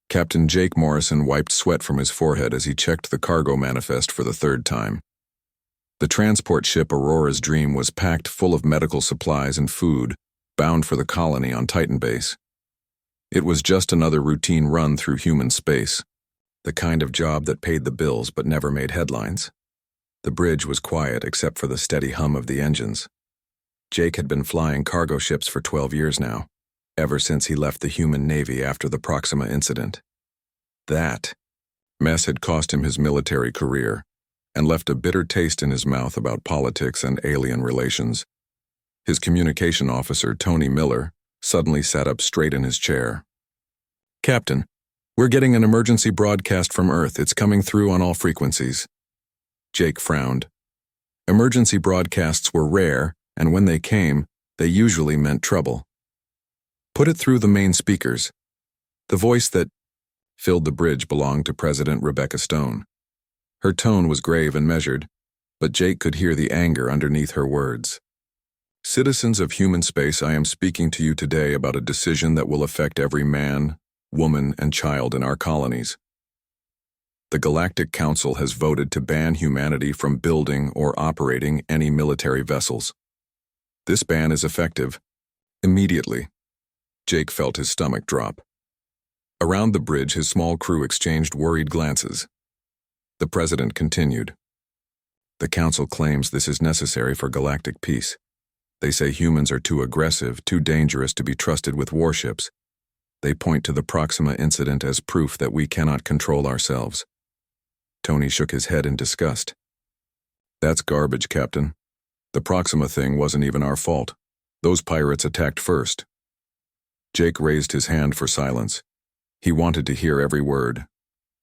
Captain Jake Morrison wiped sweat from his forehead as he checked the cargo manifest for the third time. The transport ship Aurora's Dream was packed full of medical supplies and food, bound for the colony on Titan Base. It was just another routine run through human space, the kind of job that paid the bills but never made headlines. The bridge was quiet except for the steady hum of the engines. Jake had been flying cargo ships for 12 years now, ever since he left the human navy after the Proxima incident. That mess had cost him his military career and left a bitter taste in his mouth about politics and alien relations. His communication officer, Tony Miller, suddenly sat up straight in his chair. "Captain, we're getting an emergency broadcast from Earth. It's coming through on all frequencies." Jake frowned. Emergency broadcasts were rare, and when they came, they usually meant trouble. "Put it through the main speakers." The voice that filled the bridge belonged to President Rebecca Stone. Her tone was grave and measured, but Jake could hear the anger underneath her words. "Citizens of human space, I am speaking to you today about a decision that will affect every man, woman, and child in our colonies. The Galactic Council has voted to ban humanity from building or operating any military vessels. This ban is effective immediately." Jake felt his stomach drop. Around the bridge, his small crew exchanged worried glances. The president continued. "The council claims this is necessary for galactic peace. They say humans are too aggressive, too dangerous to be trusted with warships. They point to the Proxima incident as proof that we cannot control ourselves." Tony shook his head in disgust. "That's garbage, Captain. The Proxima thing wasn't even our fault. Those pirates attacked first." Jake raised his hand for silence. He wanted to hear every word.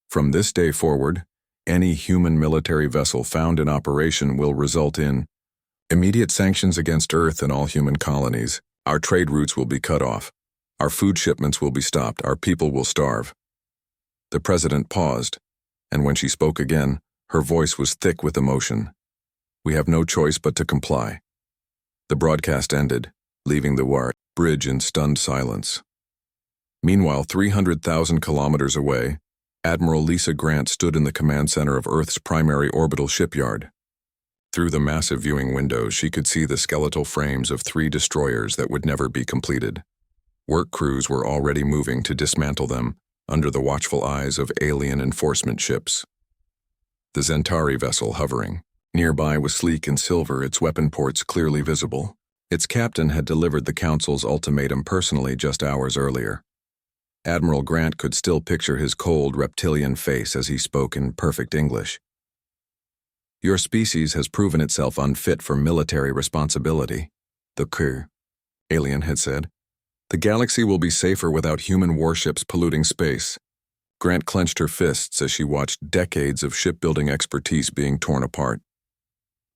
"From this day forward, any human military vessel found in operation will result in immediate sanctions against Earth and all human colonies. Our trade routes will be cut off. Our food shipments will be stopped. Our people will starve." The president paused, and when she spoke again, her voice was thick with emotion. "We have no choice but to comply." The broadcast ended, leaving the War bridge in stunned silence. Meanwhile, 300,000 kilometers away, Admiral Lisa Grant stood in the command center of Earth's primary orbital shipyard. Through the massive viewing windows, she could see the skeletal frames of 3 destroyers that would never be completed. Work crews were already moving to dismantle them under the watchful eyes of alien enforcement ships. The Zentari vessel hovering. Nearby was sleek in silver, its weapon ports clearly visible. Its captain had delivered the Council's ultimatum personally just hours earlier. Admiral Grant could still picture his cold, reptilian face as he spoke in perfect English. "Your species has proven itself unfit for military responsibility," the alien had said. "The galaxy will be safer without human warships polluting space." Grant clenched her fists as she watched decades of shipbuilding expertise being torn apart.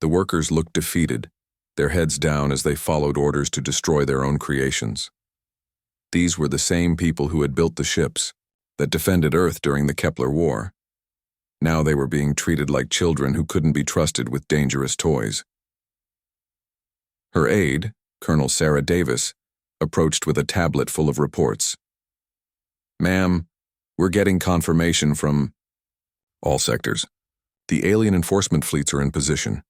The workers looked defeated, their heads down as they followed orders to destroy their own creations. These were the same people who had built the ships that defended Earth during the Kepler War. Now they were being treated like children who couldn't be trusted with dangerous toys. Her aide, Colonel Sarah Davis, approached with a tablet full of reports. "Ma'am, we're getting confirmation from all sectors. The alien enforcement fleets are in position.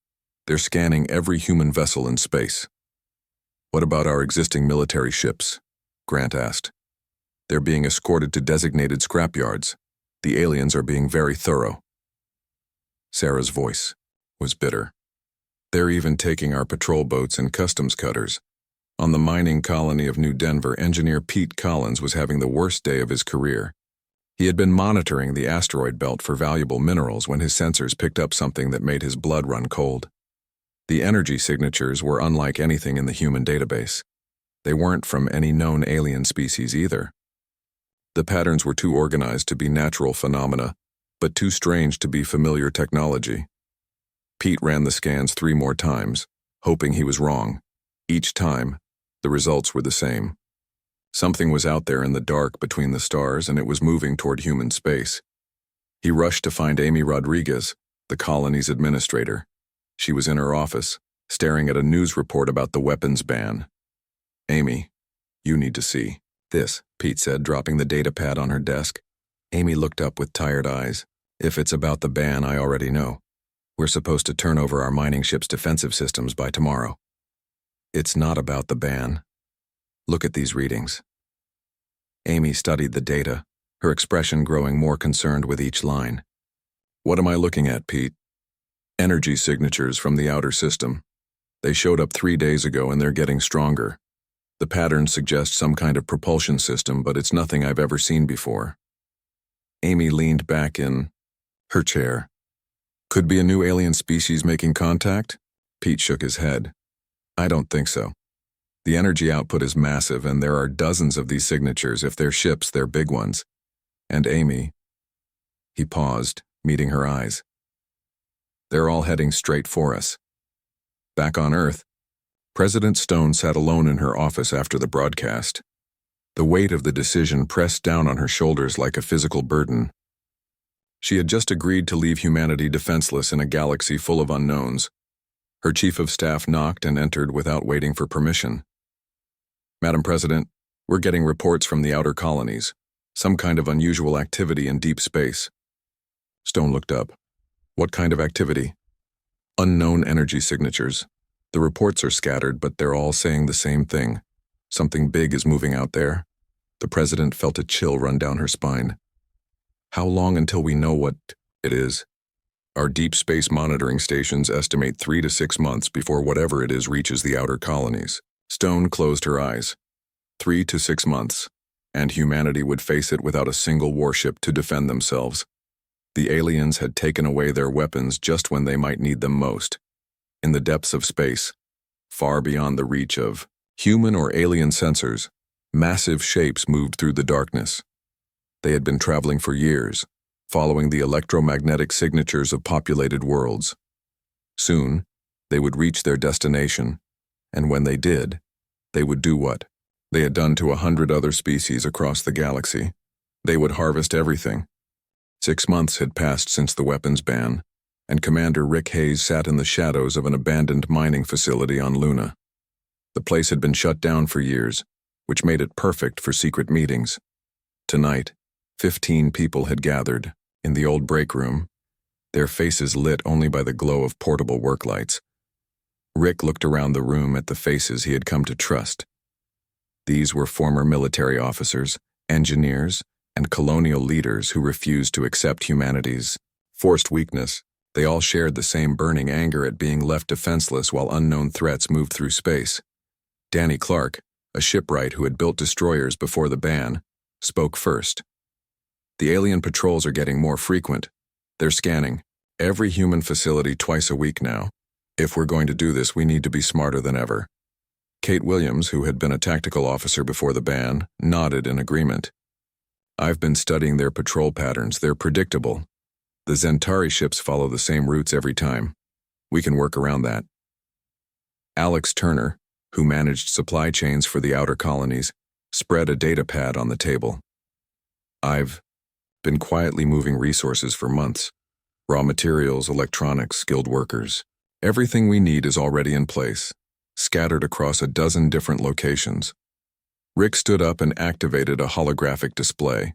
They're scanning every human vessel in space." "What about our existing military ships?" Grant asked. "They're being escorted to designated scrapyards. The aliens are being very thorough." Sarah's voice was bitter. "They're even taking our patrol boats and customs cutters." On the mining colony of New Denver, engineer Pete Collins was having the worst day of his career. He had been monitoring the asteroid belt for valuable minerals when his sensors picked up something that made his blood run cold. The energy signatures were unlike anything in the human database. They weren't from any known alien species either. The patterns were too organized to be natural phenomena, but too strange to be familiar technology. Pete ran the scans 3 more times, hoping he was wrong. Each time, the results were the same. Something was out there in the dark between the stars, and it was moving toward human space. He rushed to find Amy Rodriguez, the colony's administrator. She was in her office, staring at a news report about the weapons ban. "Amy, you need to see this," Pete said, dropping the data pad on her desk. Amy looked up with tired eyes. If it's about the ban, I already know. We're supposed to turn over our mining ship's defensive systems by tomorrow. It's not about the ban. Look at these readings. Amy studied the data, her expression growing more concerned with each line. What am I looking at, Pete? Energy signatures from the outer system. They showed up 3 days ago and they're getting stronger. The pattern suggests some kind of propulsion system, but it's nothing I've ever seen before. Amy leaned back in her chair. Could be a new alien species making contact? Pete shook his head. I don't think so. The energy output is massive, and there are dozens of these signatures. If they're ships, they're big ones. And Amy... He paused, meeting her eyes. They're all heading straight for us. Back on Earth, President Stone sat alone in her office after the broadcast. The weight of the decision pressed down on her shoulders like a physical burden. She had just agreed to leave humanity defenseless in a galaxy full of unknowns. Her chief of staff knocked and entered without waiting for permission. Madam President, we're getting reports from the outer colonies. Some kind of unusual activity in deep space. Stone looked up. What kind of activity? Unknown energy signatures. The reports are scattered, but they're all saying the same thing. Something big is moving out there. The president felt a chill run down her spine. How long until we know what it is? Our deep space monitoring stations estimate 3 to 6 months before whatever it is reaches the outer colonies. Stone closed her eyes. 3 to 6 months, and humanity would face it without a single warship to defend themselves. The aliens had taken away their weapons just when they might need them most. In the depths of space, far beyond the reach of human or alien sensors, massive shapes moved through the darkness. They had been traveling for years, following the electromagnetic signatures of populated worlds. Soon, they would reach their destination, and when they did, they would do what they had done to 100 other species across the galaxy. They would harvest everything. 6 months had passed since the weapons ban, and Commander Rick Hayes sat in the shadows of an abandoned mining facility on Luna. The place had been shut down for years, which made it perfect for secret meetings. Tonight, 15 people had gathered in the old break room, their faces lit only by the glow of portable work lights. Rick looked around the room at the faces he had come to trust. These were former military officers, engineers, and colonial leaders who refused to accept humanity's forced weakness. They all shared the same burning anger at being left defenseless while unknown threats moved through space. Danny Clark, a shipwright who had built destroyers before the ban, spoke first. The alien patrols are getting more frequent. They're scanning every human facility twice a week now. If we're going to do this, we need to be smarter than ever. Kate Williams, who had been a tactical officer before the ban, nodded in agreement. I've been studying their patrol patterns. They're predictable. The Zentari ships follow the same routes every time. We can work around that. Alex Turner, who managed supply chains for the outer colonies, spread a data pad on the table. I've been quietly moving resources for months. Raw materials, electronics, skilled workers. Everything we need is already in place, scattered across a dozen different locations. Rick stood up and activated a holographic display.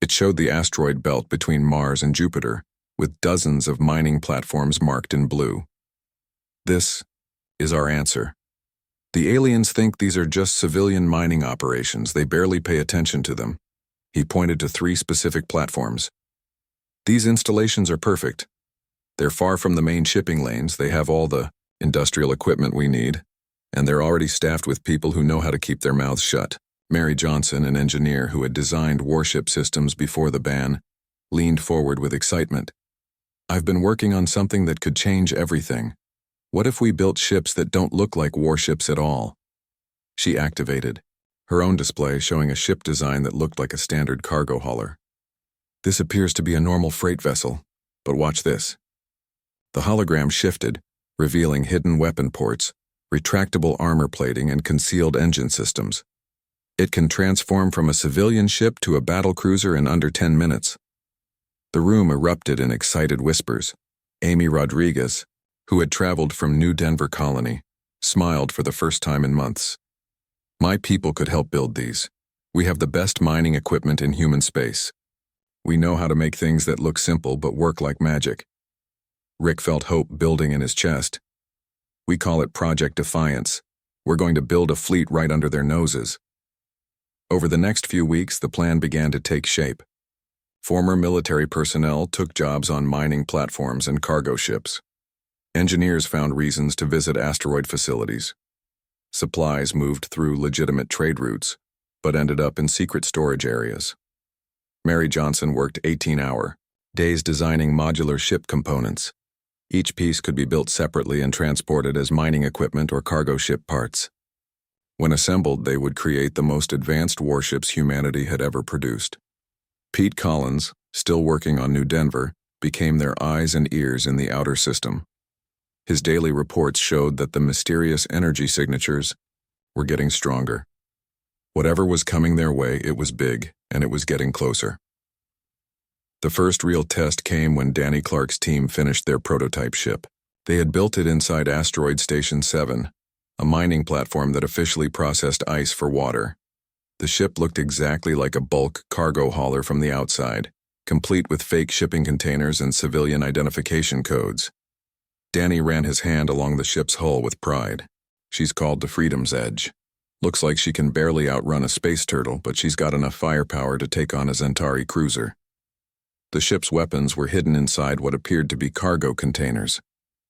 It showed the asteroid belt between Mars and Jupiter, with dozens of mining platforms marked in blue. This is our answer. The aliens think these are just civilian mining operations. They barely pay attention to them. He pointed to 3 specific platforms. These installations are perfect. They're far from the main shipping lanes. They have all the industrial equipment we need, and they're already staffed with people who know how to keep their mouths shut. Mary Johnson, an engineer who had designed warship systems before the ban, leaned forward with excitement. I've been working on something that could change everything. What if we built ships that don't look like warships at all? She activated her own display, showing a ship design that looked like a standard cargo hauler. This appears to be a normal freight vessel, but watch this. The hologram shifted, revealing hidden weapon ports, retractable armor plating, and concealed engine systems. It can transform from a civilian ship to a battle cruiser in under 10 minutes. The room erupted in excited whispers. Amy Rodriguez, who had traveled from New Denver Colony, smiled for the first time in months. My people could help build these. We have the best mining equipment in human space. We know how to make things that look simple but work like magic. Rick felt hope building in his chest. We call it Project Defiance. We're going to build a fleet right under their noses. Over the next few weeks, the plan began to take shape. Former military personnel took jobs on mining platforms and cargo ships. Engineers found reasons to visit asteroid facilities. Supplies moved through legitimate trade routes, but ended up in secret storage areas. Mary Johnson worked 18-hour days designing modular ship components. Each piece could be built separately and transported as mining equipment or cargo ship parts. When assembled, they would create the most advanced warships humanity had ever produced. Pete Collins, still working on New Denver, became their eyes and ears in the outer system. His daily reports showed that the mysterious energy signatures were getting stronger. Whatever was coming their way, it was big, and it was getting closer. The first real test came when Danny Clark's team finished their prototype ship. They had built it inside Asteroid Station 7, a mining platform that officially processed ice for water. The ship looked exactly like a bulk cargo hauler from the outside, complete with fake shipping containers and civilian identification codes. Danny ran his hand along the ship's hull with pride. She's called the Freedom's Edge. Looks like she can barely outrun a space turtle, but she's got enough firepower to take on a Centauri cruiser. The ship's weapons were hidden inside what appeared to be cargo containers.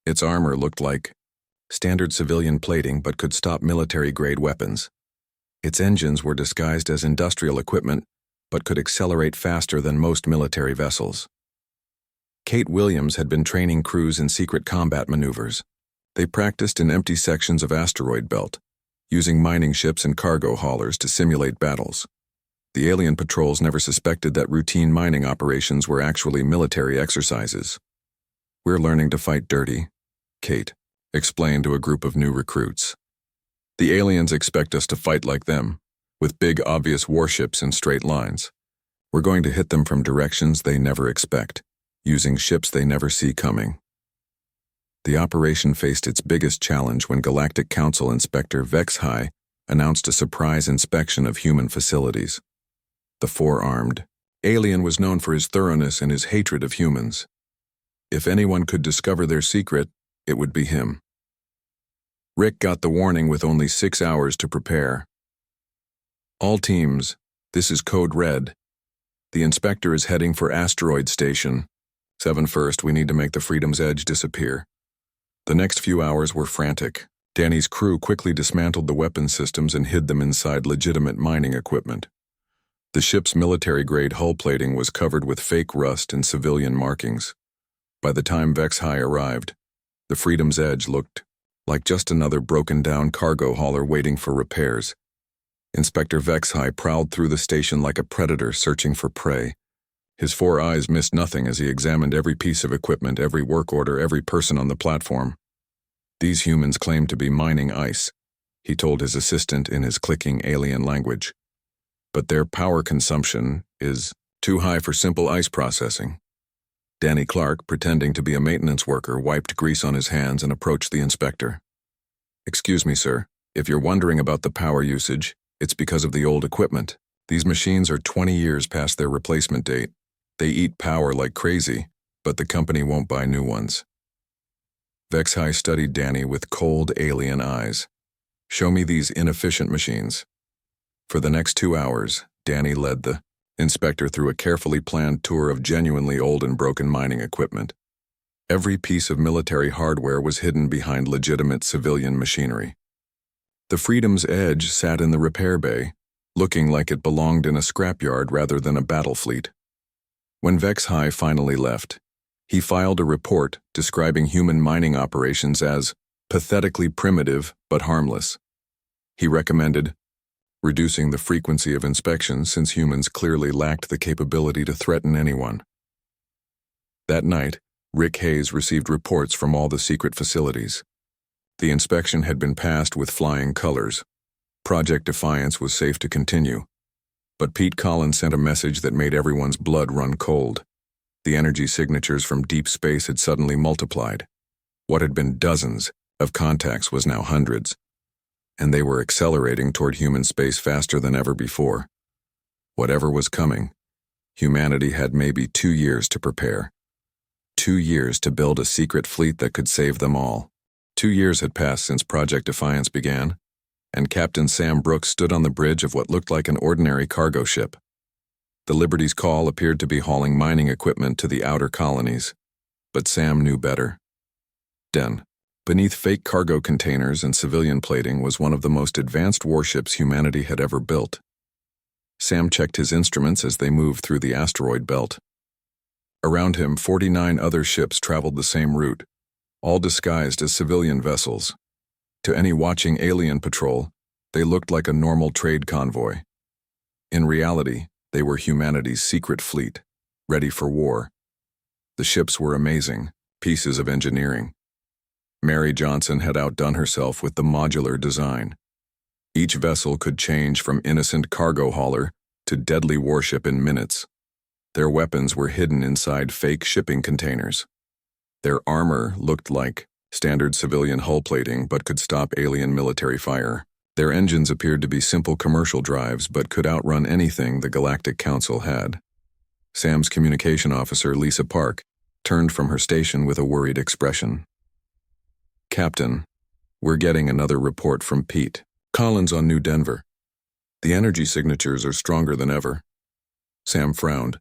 Its armor looked like standard civilian plating but could stop military-grade weapons. Its engines were disguised as industrial equipment but could accelerate faster than most military vessels. Kate Williams had been training crews in secret combat maneuvers. They practiced in empty sections of asteroid belt, using mining ships and cargo haulers to simulate battles. The alien patrols never suspected that routine mining operations were actually military exercises. "We're learning to fight dirty," Kate explained to a group of new recruits. "The aliens expect us to fight like them, with big obvious warships in straight lines. We're going to hit them from directions they never expect, using ships they never see coming." The operation faced its biggest challenge when Galactic Council Inspector Vex High announced a surprise inspection of human facilities. The four-armed alien was known for his thoroughness and his hatred of humans. If anyone could discover their secret, it would be him. Rick got the warning with only 6 hours to prepare. "All teams, this is Code Red. The inspector is heading for Asteroid Station 7 first. We need to make the Freedom's Edge disappear." The next few hours were frantic. Danny's crew quickly dismantled the weapon systems and hid them inside legitimate mining equipment. The ship's military-grade hull plating was covered with fake rust and civilian markings. By the time Vex High arrived, the Freedom's Edge looked like just another broken-down cargo hauler waiting for repairs. Inspector Vex High prowled through the station like a predator searching for prey. His 4 eyes missed nothing as he examined every piece of equipment, every work order, every person on the platform. "These humans claim to be mining ice," he told his assistant in his clicking alien language. "But their power consumption is too high for simple ice processing." Danny Clark, pretending to be a maintenance worker, wiped grease on his hands and approached the inspector. "Excuse me, sir. If you're wondering about the power usage, it's because of the old equipment. These machines are 20 years past their replacement date. They eat power like crazy, but the company won't buy new ones." Vex High studied Danny with cold alien eyes. "Show me these inefficient machines." For the next 2 hours, Danny led the inspector through a carefully planned tour of genuinely old and broken mining equipment. Every piece of military hardware was hidden behind legitimate civilian machinery. The Freedom's Edge sat in the repair bay, looking like it belonged in a scrapyard rather than a battle fleet. When Vex High finally left, he filed a report describing human mining operations as pathetically primitive but harmless. He recommended reducing the frequency of inspections since humans clearly lacked the capability to threaten anyone. That night, Rick Hayes received reports from all the secret facilities. The inspection had been passed with flying colors. Project Defiance was safe to continue. But Pete Collins sent a message that made everyone's blood run cold. The energy signatures from deep space had suddenly multiplied. What had been dozens of contacts was now hundreds. And they were accelerating toward human space faster than ever before. Whatever was coming Humanity had maybe 2 years to prepare. 2 years to build a secret fleet that could save them all. 2 years had passed since Project Defiance began, and Captain Sam Brooks stood on the bridge of what looked like an ordinary cargo ship. The Liberty's call appeared to be hauling mining equipment to the outer colonies, but Sam knew better. Beneath fake cargo containers and civilian plating was one of the most advanced warships humanity had ever built. Sam checked his instruments as they moved through the asteroid belt. Around him, 49 other ships traveled the same route, all disguised as civilian vessels. To any watching alien patrol, they looked like a normal trade convoy. In reality, they were humanity's secret fleet, ready for war. The ships were amazing, pieces of engineering. Mary Johnson had outdone herself with the modular design. Each vessel could change from innocent cargo hauler to deadly warship in minutes. Their weapons were hidden inside fake shipping containers. Their armor looked like standard civilian hull plating but could stop alien military fire. Their engines appeared to be simple commercial drives but could outrun anything the Galactic Council had. Sam's communication officer, Lisa Park, turned from her station with a worried expression. "Captain, we're getting another report from Pete Collins on New Denver. The energy signatures are stronger than ever." Sam frowned.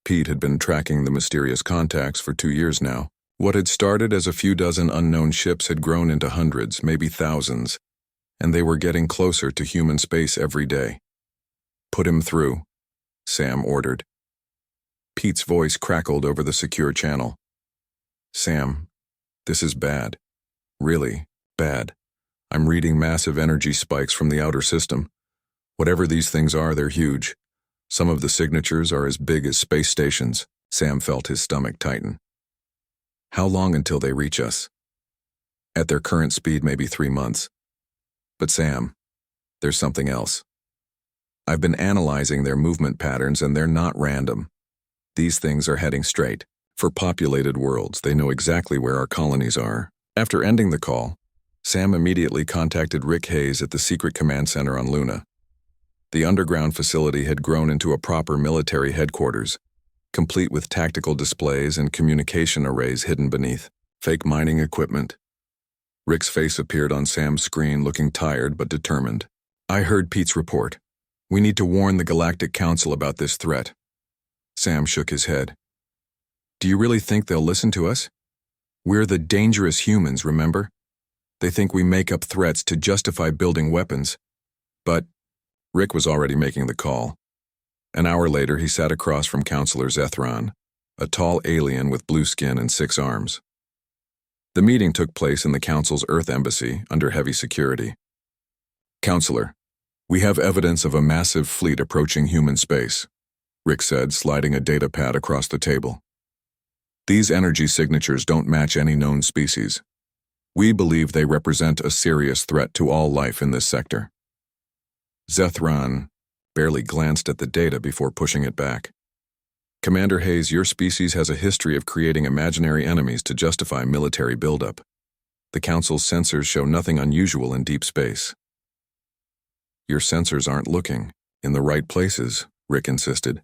Pete had been tracking the mysterious contacts for 2 years now. What had started as a few dozen unknown ships had grown into hundreds, maybe thousands, and they were getting closer to human space every day. "Put him through," Sam ordered. Pete's voice crackled over the secure channel. "Sam, this is bad. Really bad. I'm reading massive energy spikes from the outer system. Whatever these things are, they're huge. Some of the signatures are as big as space stations." Sam felt his stomach tighten. "How long until they reach us?" "At their current speed, maybe 3 months. But Sam, there's something else. I've been analyzing their movement patterns and they're not random. These things are heading straight for populated worlds. They know exactly where our colonies are." After ending the call, Sam immediately contacted Rick Hayes at the secret command center on Luna. The underground facility had grown into a proper military headquarters, complete with tactical displays and communication arrays hidden beneath fake mining equipment. Rick's face appeared on Sam's screen, looking tired but determined. "I heard Pete's report. We need to warn the Galactic Council about this threat." Sam shook his head. "Do you really think they'll listen to us? We're the dangerous humans, remember? They think we make up threats to justify building weapons." But Rick was already making the call. An hour later, he sat across from Counselor Zethron, a tall alien with blue skin and 6 arms. The meeting took place in the Council's Earth Embassy under heavy security. "Counselor, we have evidence of a massive fleet approaching human space," Rick said, sliding a data pad across the table. "These energy signatures don't match any known species. We believe they represent a serious threat to all life in this sector." Zethron barely glanced at the data before pushing it back. "Commander Hayes, your species has a history of creating imaginary enemies to justify military buildup. The Council's sensors show nothing unusual in deep space." "Your sensors aren't looking in the right places," Rick insisted.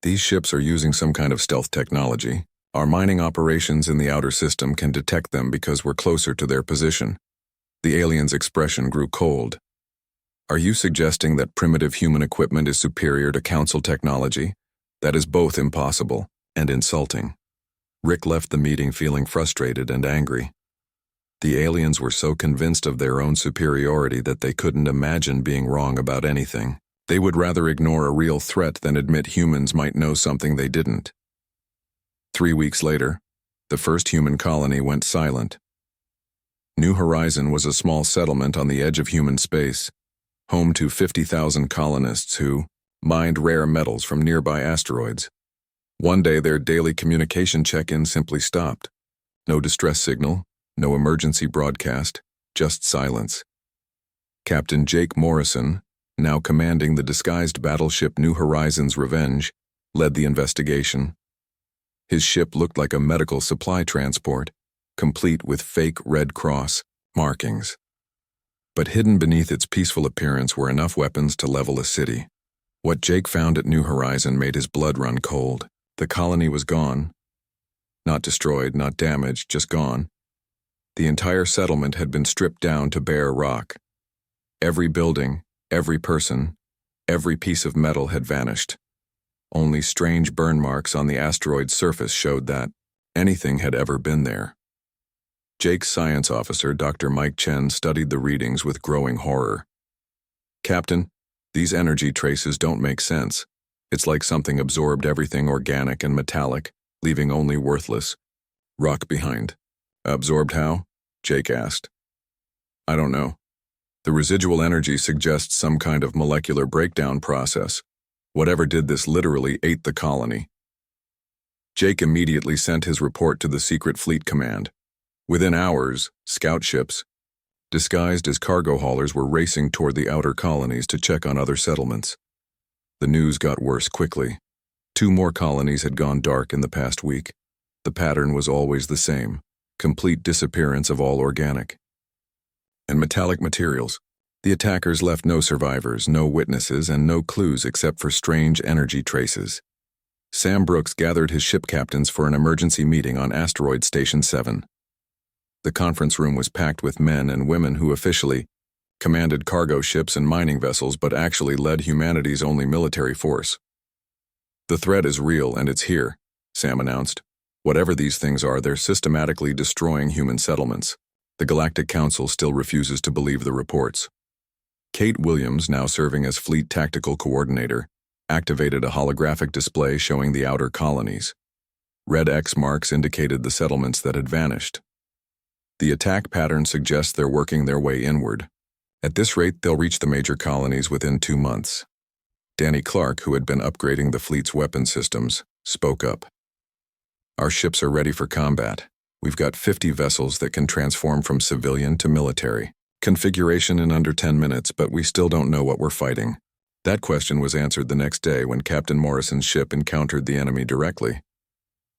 "These ships are using some kind of stealth technology. Our mining operations in the outer system can detect them because we're closer to their position." The alien's expression grew cold. "Are you suggesting that primitive human equipment is superior to Council technology? That is both impossible and insulting." Rick left the meeting feeling frustrated and angry. The aliens were so convinced of their own superiority that they couldn't imagine being wrong about anything. They would rather ignore a real threat than admit humans might know something they didn't. 3 weeks later, the first human colony went silent. New Horizon was a small settlement on the edge of human space, home to 50,000 colonists who mined rare metals from nearby asteroids. One day, their daily communication check-in simply stopped. No distress signal, no emergency broadcast, just silence. Captain Jake Morrison, now commanding the disguised battleship New Horizons Revenge, led the investigation. His ship looked like a medical supply transport, complete with fake Red Cross markings. But hidden beneath its peaceful appearance were enough weapons to level a city. What Jake found at New Horizon made his blood run cold. The colony was gone. Not destroyed, not damaged, just gone. The entire settlement had been stripped down to bare rock. Every building, every person, every piece of metal had vanished. Only strange burn marks on the asteroid's surface showed that anything had ever been there. Jake's science officer, Dr. Mike Chen, studied the readings with growing horror. "Captain, these energy traces don't make sense. It's like something absorbed everything organic and metallic, leaving only worthless rock behind." "Absorbed how?" Jake asked. "I don't know. The residual energy suggests some kind of molecular breakdown process. Whatever did this literally ate the colony." Jake immediately sent his report to the Secret Fleet Command. Within hours, scout ships, disguised as cargo haulers, were racing toward the outer colonies to check on other settlements. The news got worse quickly. 2 more colonies had gone dark in the past week. The pattern was always the same: complete disappearance of all organic and metallic materials. The attackers left no survivors, no witnesses, and no clues except for strange energy traces. Sam Brooks gathered his ship captains for an emergency meeting on Asteroid Station 7. The conference room was packed with men and women who officially commanded cargo ships and mining vessels but actually led humanity's only military force. "The threat is real and it's here," Sam announced. "Whatever these things are, they're systematically destroying human settlements." The Galactic Council still refuses to believe the reports. Kate Williams, now serving as Fleet Tactical Coordinator, activated a holographic display showing the outer colonies. Red X marks indicated the settlements that had vanished. The attack pattern suggests they're working their way inward. At this rate, they'll reach the major colonies within 2 months. Danny Clark, who had been upgrading the fleet's weapon systems, spoke up. "Our ships are ready for combat. We've got 50 vessels that can transform from civilian to military configuration in under 10 minutes, but we still don't know what we're fighting." That question was answered the next day when Captain Morrison's ship encountered the enemy directly.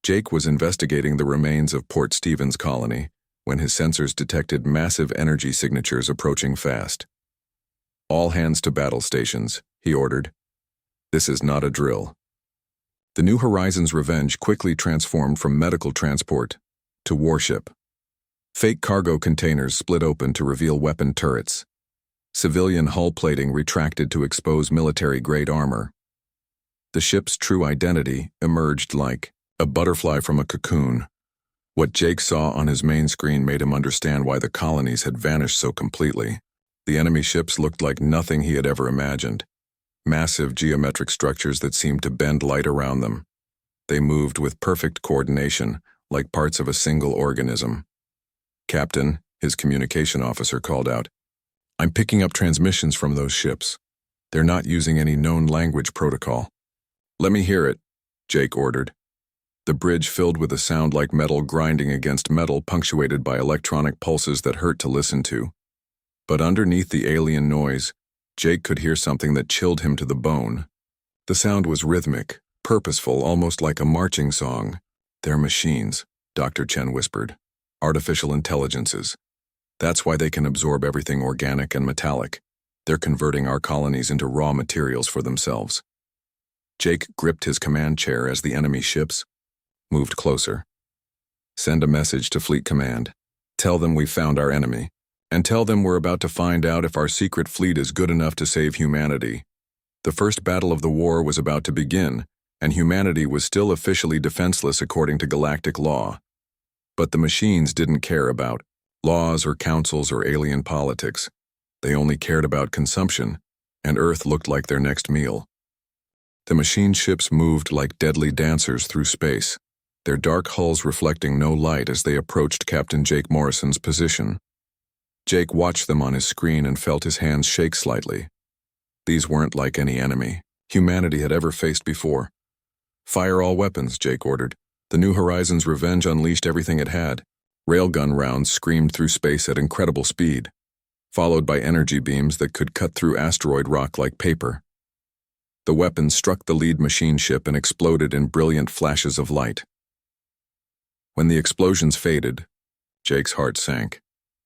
Jake was investigating the remains of Port Stevens colony when his sensors detected massive energy signatures approaching fast. "All hands to battle stations," he ordered. "This is not a drill." The New Horizons Revenge quickly transformed from medical transport to warship. Fake cargo containers split open to reveal weapon turrets. Civilian hull plating retracted to expose military-grade armor. The ship's true identity emerged like a butterfly from a cocoon. What Jake saw on his main screen made him understand why the colonies had vanished so completely. The enemy ships looked like nothing he had ever imagined. Massive geometric structures that seemed to bend light around them. They moved with perfect coordination, like parts of a single organism. "Captain," his communication officer called out, "I'm picking up transmissions from those ships. They're not using any known language protocol." "Let me hear it," Jake ordered. The bridge filled with a sound like metal grinding against metal, punctuated by electronic pulses that hurt to listen to. But underneath the alien noise, Jake could hear something that chilled him to the bone. The sound was rhythmic, purposeful, almost like a marching song. "They're machines," Dr. Chen whispered. "Artificial intelligences. That's why they can absorb everything organic and metallic. They're converting our colonies into raw materials for themselves." Jake gripped his command chair as the enemy ships moved closer. "Send a message to Fleet Command. Tell them we found our enemy. And tell them we're about to find out if our secret fleet is good enough to save humanity." The first battle of the war was about to begin, and humanity was still officially defenseless according to galactic law. But the machines didn't care about laws or councils or alien politics. They only cared about consumption, and Earth looked like their next meal. The machine ships moved like deadly dancers through space, their dark hulls reflecting no light as they approached Captain Jake Morrison's position. Jake watched them on his screen and felt his hands shake slightly. These weren't like any enemy humanity had ever faced before. "Fire all weapons," Jake ordered. The New Horizons Revenge unleashed everything it had. Railgun rounds screamed through space at incredible speed, followed by energy beams that could cut through asteroid rock like paper. The weapons struck the lead machine ship and exploded in brilliant flashes of light. When the explosions faded, Jake's heart sank.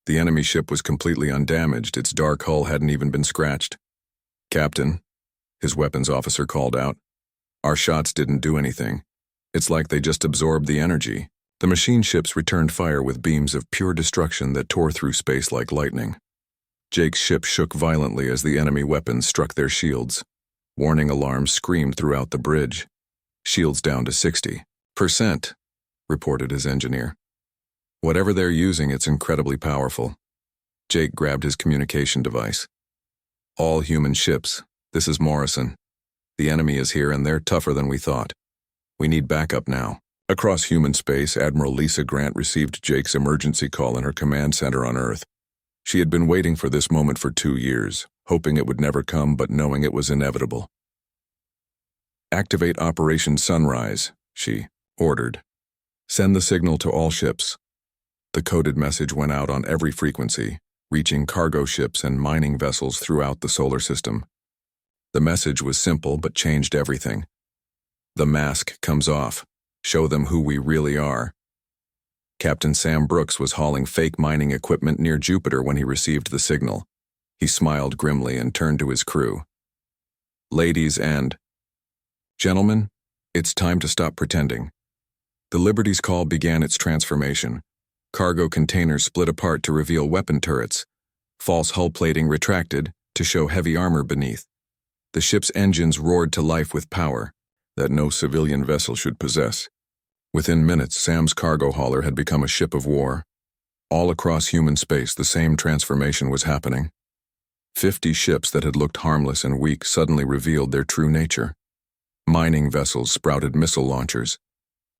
The enemy ship was completely undamaged, its dark hull hadn't even been scratched. "Captain, his weapons officer called out. Our shots didn't do anything. It's like they just absorbed the energy. The machine ships returned fire with beams of pure destruction that tore through space like lightning. Jake's ship shook violently as the enemy weapons struck their shields. Warning alarms screamed throughout the bridge. Shields down to 60%, reported his engineer. Whatever they're using, it's incredibly powerful. Jake grabbed his communication device. All human ships, this is Morrison. The enemy is here and they're tougher than we thought. We need backup now. Across human space, Admiral Lisa Grant received Jake's emergency call in her command center on Earth. She had been waiting for this moment for 2 years, hoping it would never come but knowing it was inevitable. Activate Operation Sunrise, she ordered. Send the signal to all ships. The coded message went out on every frequency, reaching cargo ships and mining vessels throughout the solar system. The message was simple but changed everything. The mask comes off. Show them who we really are. Captain Sam Brooks was hauling fake mining equipment near Jupiter when he received the signal. He smiled grimly and turned to his crew. Ladies and gentlemen, it's time to stop pretending. The Liberty's call began its transformation. Cargo containers split apart to reveal weapon turrets. False hull plating retracted to show heavy armor beneath. The ship's engines roared to life with power that no civilian vessel should possess. Within minutes, Sam's cargo hauler had become a ship of war. All across human space, the same transformation was happening. 50 ships that had looked harmless and weak suddenly revealed their true nature. Mining vessels sprouted missile launchers.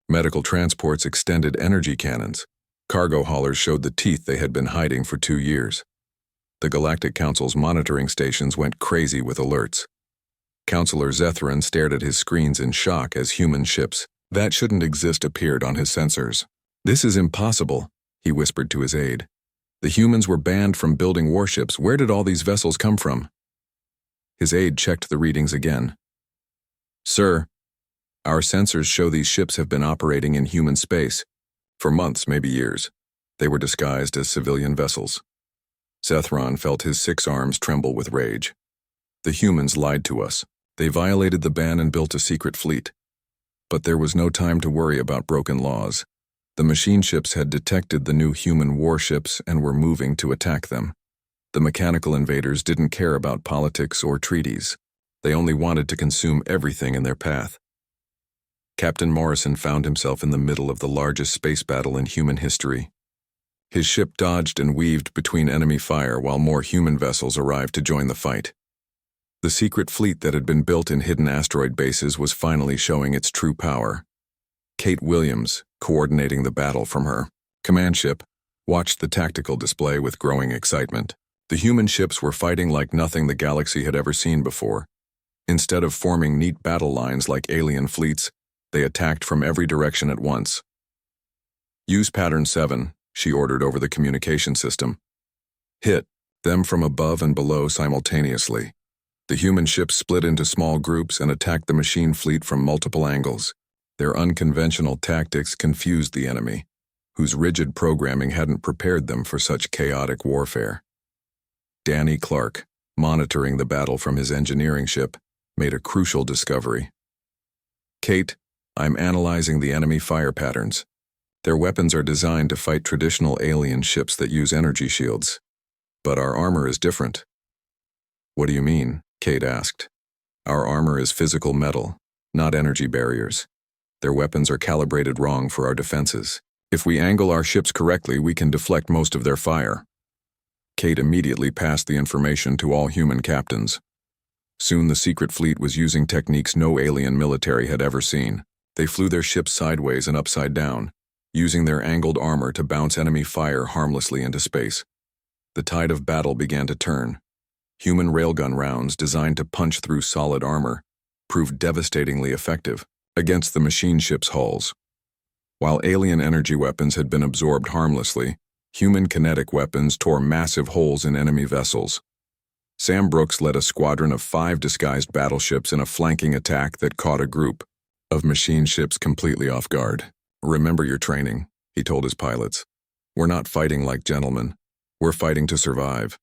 Medical transports extended energy cannons. Cargo haulers showed the teeth they had been hiding for 2 years. The Galactic Council's monitoring stations went crazy with alerts. Counselor Zethran stared at his screens in shock as human ships that shouldn't exist appeared on his sensors. This is impossible, he whispered to his aide. The humans were banned from building warships. Where did all these vessels come from? His aide checked the readings again. Sir, our sensors show these ships have been operating in human space. For months, maybe years. They were disguised as civilian vessels. Zethran felt his 6 arms tremble with rage. The humans lied to us. They violated the ban and built a secret fleet. But there was no time to worry about broken laws. The machine ships had detected the new human warships and were moving to attack them. The mechanical invaders didn't care about politics or treaties. They only wanted to consume everything in their path. Captain Morrison found himself in the middle of the largest space battle in human history. His ship dodged and weaved between enemy fire while more human vessels arrived to join the fight. The secret fleet that had been built in hidden asteroid bases was finally showing its true power. Kate Williams, coordinating the battle from her command ship, watched the tactical display with growing excitement. The human ships were fighting like nothing the galaxy had ever seen before. Instead of forming neat battle lines like alien fleets, they attacked from every direction at once. Use Pattern 7, she ordered over the communication system. Hit them from above and below simultaneously. The human ships split into small groups and attacked the machine fleet from multiple angles. Their unconventional tactics confused the enemy, whose rigid programming hadn't prepared them for such chaotic warfare. Danny Clark, monitoring the battle from his engineering ship, made a crucial discovery. Kate, I'm analyzing the enemy fire patterns. Their weapons are designed to fight traditional alien ships that use energy shields. But our armor is different. What do you mean? Kate asked. Our armor is physical metal, not energy barriers. Their weapons are calibrated wrong for our defenses. If we angle our ships correctly, we can deflect most of their fire. Kate immediately passed the information to all human captains. Soon the secret fleet was using techniques no alien military had ever seen. They flew their ships sideways and upside down, using their angled armor to bounce enemy fire harmlessly into space. The tide of battle began to turn. Human railgun rounds designed to punch through solid armor proved devastatingly effective against the machine ship's hulls. While alien energy weapons had been absorbed harmlessly, human kinetic weapons tore massive holes in enemy vessels. Sam Brooks led a squadron of 5 disguised battleships in a flanking attack that caught a group of machine ships completely off guard. Remember your training, he told his pilots. We're not fighting like gentlemen. We're fighting to survive.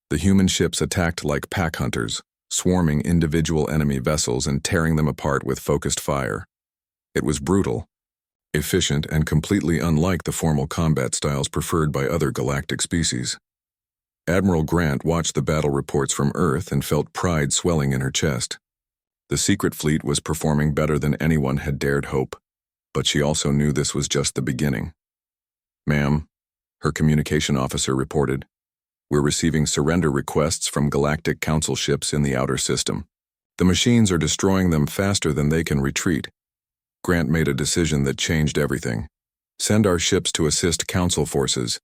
The human ships attacked like pack hunters, swarming individual enemy vessels and tearing them apart with focused fire. It was brutal, efficient, and completely unlike the formal combat styles preferred by other galactic species. Admiral Grant watched the battle reports from Earth and felt pride swelling in her chest. The secret fleet was performing better than anyone had dared hope, but she also knew this was just the beginning. "Ma'am," her communication officer reported, "we're receiving surrender requests from Galactic Council ships in the outer system. The machines are destroying them faster than they can retreat." Grant made a decision that changed everything. "Send our ships to assist Council forces.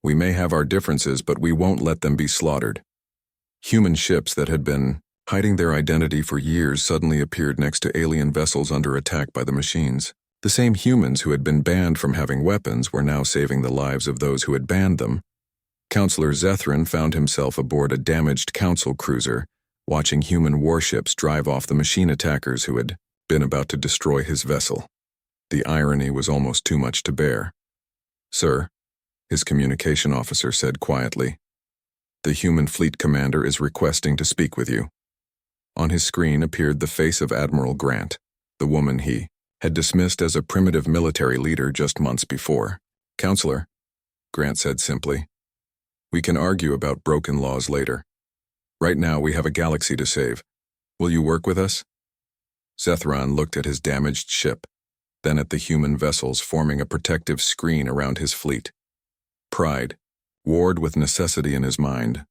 We may have our differences, but we won't let them be slaughtered." Human ships that had been hiding their identity for years suddenly appeared next to alien vessels under attack by the machines. The same humans who had been banned from having weapons were now saving the lives of those who had banned them. Counselor Zethran found himself aboard a damaged Council cruiser, watching human warships drive off the machine attackers who had been about to destroy his vessel. The irony was almost too much to bear. "Sir," his communication officer said quietly, "the human fleet commander is requesting to speak with you." On his screen appeared the face of Admiral Grant, the woman he had dismissed as a primitive military leader just months before. "Counselor," Grant said simply, "we can argue about broken laws later. Right now we have a galaxy to save. Will you work with us?" Zethran looked at his damaged ship, then at the human vessels forming a protective screen around his fleet. Pride warred with necessity in his mind,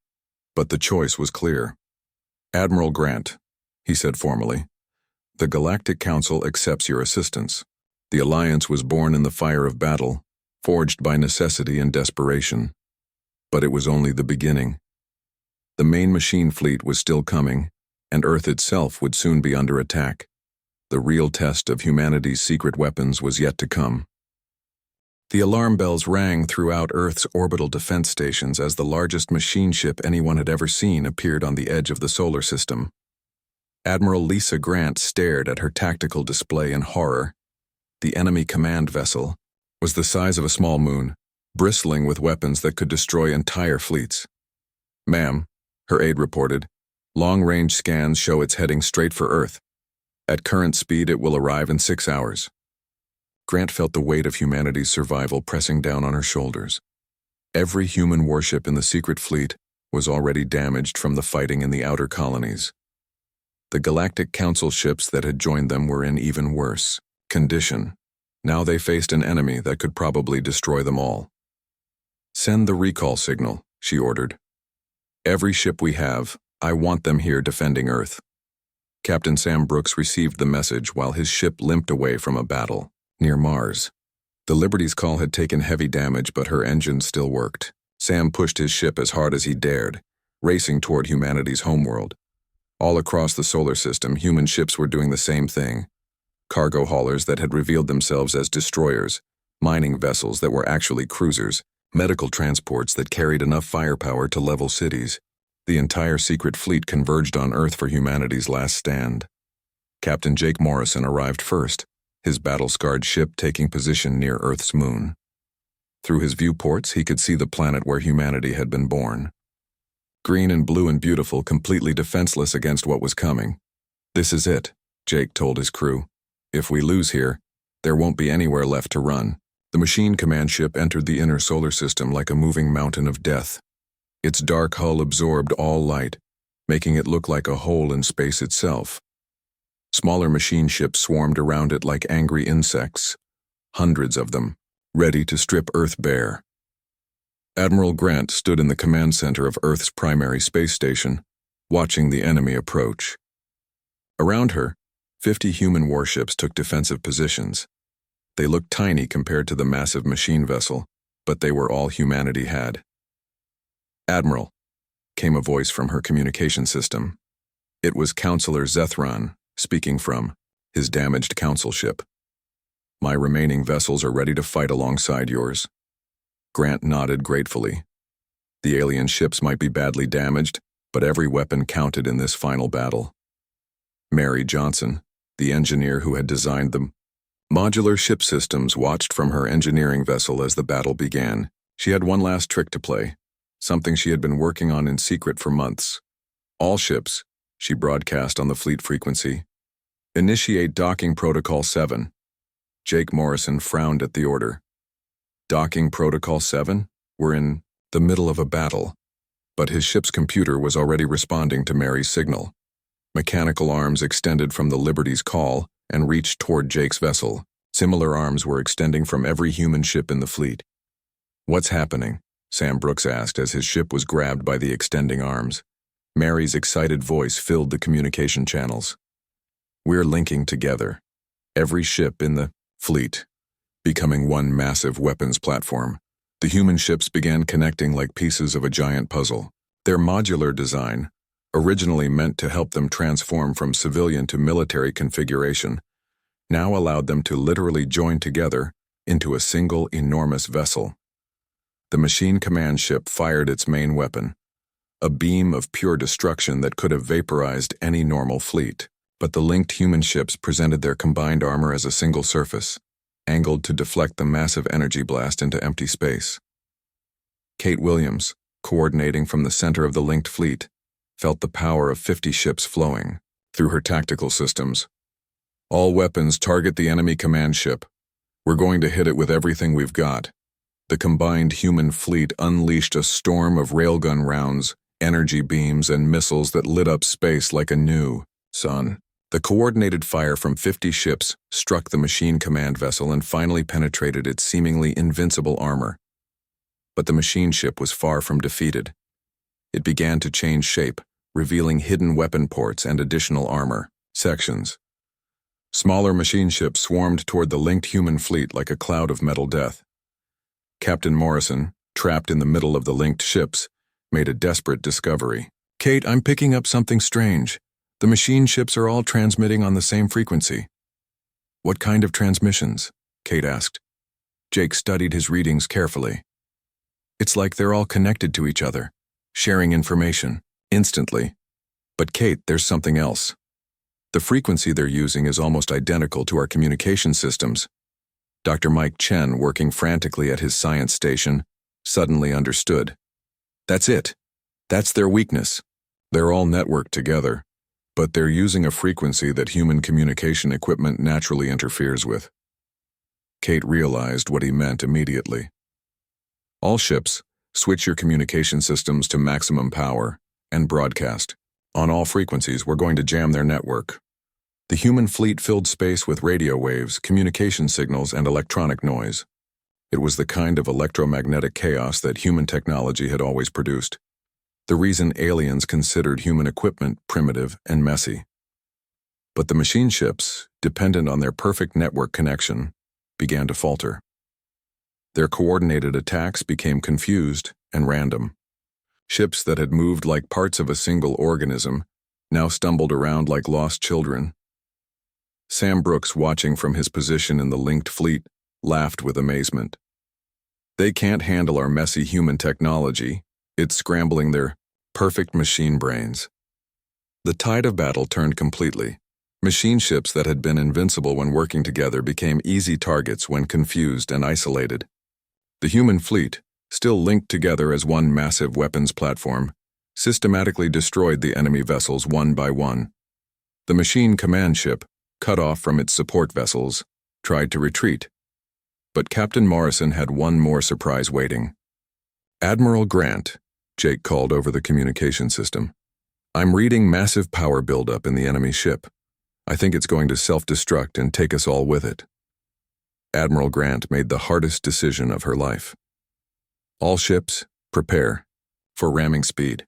but the choice was clear. "Admiral Grant," he said formally, "the Galactic Council accepts your assistance. The alliance was born in the fire of battle, forged by necessity and desperation. But it was only the beginning. The main machine fleet was still coming, and Earth itself would soon be under attack. The real test of humanity's secret weapons was yet to come." The alarm bells rang throughout Earth's orbital defense stations as the largest machine ship anyone had ever seen appeared on the edge of the solar system. Admiral Lisa Grant stared at her tactical display in horror. The enemy command vessel was the size of a small moon, bristling with weapons that could destroy entire fleets. "Ma'am," her aide reported, "long-range scans show it's heading straight for Earth. At current speed, it will arrive in 6 hours. Grant felt the weight of humanity's survival pressing down on her shoulders. Every human warship in the secret fleet was already damaged from the fighting in the outer colonies. The Galactic Council ships that had joined them were in even worse condition. Now they faced an enemy that could probably destroy them all. "Send the recall signal," she ordered. "Every ship we have, I want them here defending Earth." Captain Sam Brooks received the message while his ship limped away from a battle near Mars. The Liberty's call had taken heavy damage, but her engines still worked. Sam pushed his ship as hard as he dared, racing toward humanity's homeworld. All across the solar system, human ships were doing the same thing. Cargo haulers that had revealed themselves as destroyers, mining vessels that were actually cruisers, medical transports that carried enough firepower to level cities. The entire secret fleet converged on Earth for humanity's last stand. Captain Jake Morrison arrived first, his battle-scarred ship taking position near Earth's moon. Through his viewports, he could see the planet where humanity had been born. Green and blue and beautiful, completely defenseless against what was coming. "This is it," Jake told his crew. "If we lose here, there won't be anywhere left to run." The machine command ship entered the inner solar system like a moving mountain of death. Its dark hull absorbed all light, making it look like a hole in space itself. Smaller machine ships swarmed around it like angry insects, hundreds of them, ready to strip Earth bare. Admiral Grant stood in the command center of Earth's primary space station, watching the enemy approach. Around her, 50 human warships took defensive positions. They looked tiny compared to the massive machine vessel, but they were all humanity had. "Admiral," came a voice from her communication system. It was Counselor Zethran, speaking from his damaged council ship. "My remaining vessels are ready to fight alongside yours." Grant nodded gratefully. The alien ships might be badly damaged, but every weapon counted in this final battle. Mary Johnson, the engineer who had designed the modular ship systems, watched from her engineering vessel as the battle began. She had one last trick to play, something she had been working on in secret for months. All ships, she broadcast on the fleet frequency. "Initiate Docking Protocol 7. Jake Morrison frowned at the order. Docking Protocol 7? We're in the middle of a battle. But his ship's computer was already responding to Mary's signal. Mechanical arms extended from the Liberty's call and reached toward Jake's vessel. Similar arms were extending from every human ship in the fleet. "What's happening?" Sam Brooks asked as his ship was grabbed by the extending arms. Mary's excited voice filled the communication channels. "We're linking together. Every ship in the fleet, becoming one massive weapons platform." The human ships began connecting like pieces of a giant puzzle. Their modular design, originally meant to help them transform from civilian to military configuration, now allowed them to literally join together into a single enormous vessel. The machine command ship fired its main weapon, a beam of pure destruction that could have vaporized any normal fleet. But the linked human ships presented their combined armor as a single surface, angled to deflect the massive energy blast into empty space. Kate Williams, coordinating from the center of the linked fleet, felt the power of 50 ships flowing through her tactical systems. "All weapons target the enemy command ship. We're going to hit it with everything we've got." The combined human fleet unleashed a storm of railgun rounds, energy beams, and missiles that lit up space like a new sun. The coordinated fire from 50 ships struck the machine command vessel and finally penetrated its seemingly invincible armor. But the machine ship was far from defeated. It began to change shape, revealing hidden weapon ports and additional armor sections. Smaller machine ships swarmed toward the linked human fleet like a cloud of metal death. Captain Morrison, trapped in the middle of the linked ships, made a desperate discovery. "Kate, I'm picking up something strange. The machine ships are all transmitting on the same frequency." "What kind of transmissions?" Kate asked. Jake studied his readings carefully. "It's like they're all connected to each other, sharing information, instantly." "But Kate, there's something else. The frequency they're using is almost identical to our communication systems." Dr. Mike Chen, working frantically at his science station, suddenly understood. "That's it. That's their weakness. They're all networked together, but they're using a frequency that human communication equipment naturally interferes with." Kate realized what he meant immediately. "All ships, switch your communication systems to maximum power and broadcast. On all frequencies, we're going to jam their network." The human fleet filled space with radio waves, communication signals, and electronic noise. It was the kind of electromagnetic chaos that human technology had always produced. The reason aliens considered human equipment primitive and messy. But the machine ships, dependent on their perfect network connection, began to falter. Their coordinated attacks became confused and random. Ships that had moved like parts of a single organism now stumbled around like lost children. Sam Brooks, watching from his position in the linked fleet, laughed with amazement. "They can't handle our messy human technology. It's scrambling their perfect machine brains." The tide of battle turned completely. Machine ships that had been invincible when working together became easy targets when confused and isolated. The human fleet, still linked together as one massive weapons platform, systematically destroyed the enemy vessels one by one. The machine command ship, cut off from its support vessels, tried to retreat. But Captain Morrison had one more surprise waiting. "Admiral Grant," Jake called over the communication system. "I'm reading massive power buildup in the enemy ship. I think it's going to self-destruct and take us all with it." Admiral Grant made the hardest decision of her life. "All ships, prepare for ramming speed.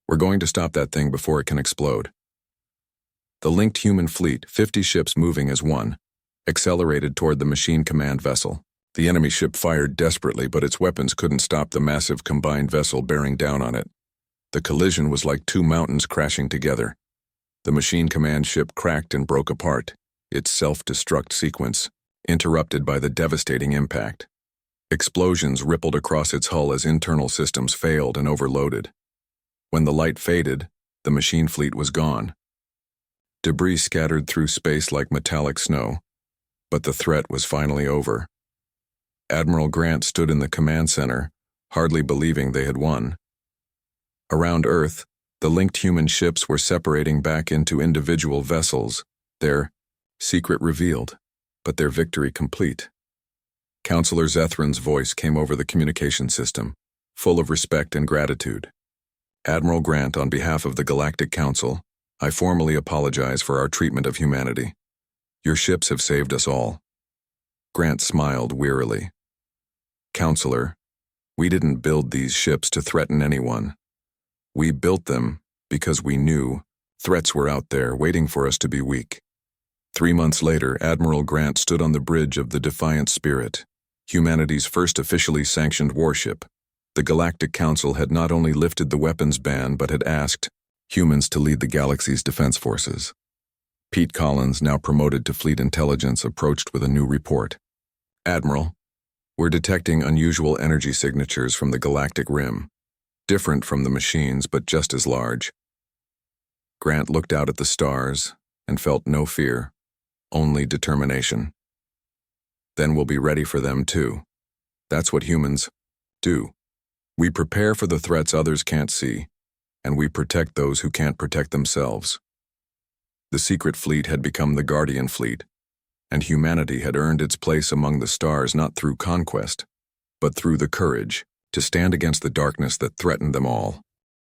We're going to stop that thing before it can explode." The linked human fleet, 50 ships moving as one, accelerated toward the machine command vessel. The enemy ship fired desperately, but its weapons couldn't stop the massive combined vessel bearing down on it. The collision was like two mountains crashing together. The machine command ship cracked and broke apart, its self-destruct sequence interrupted by the devastating impact. Explosions rippled across its hull as internal systems failed and overloaded. When the light faded, the machine fleet was gone. Debris scattered through space like metallic snow, but the threat was finally over. Admiral Grant stood in the command center, hardly believing they had won. Around Earth, The linked human ships were separating back into individual vessels, their secret revealed, but their victory complete. Counselor Zethran's voice came over the communication system, full of respect and gratitude. Admiral Grant, on behalf of the Galactic Council, I formally apologize for our treatment of humanity. Your ships have saved us all. Grant smiled wearily. Counselor, we didn't build these ships to threaten anyone. We built them because we knew threats were out there waiting for us to be weak. 3 months later, Admiral Grant stood on the bridge of the Defiant Spirit, humanity's first officially sanctioned warship. The Galactic Council had not only lifted the weapons ban but had asked humans to lead the galaxy's defense forces. Pete Collins, now promoted to Fleet Intelligence, approached with a new report. Admiral, we're detecting unusual energy signatures from the galactic rim, different from the machines but just as large. Grant looked out at the stars and felt no fear, only determination. Then we'll be ready for them too. That's what humans do. We prepare for the threats others can't see, and we protect those who can't protect themselves. The secret fleet had become the Guardian Fleet, and humanity had earned its place among the stars not through conquest, but through the courage to stand against the darkness that threatened them all.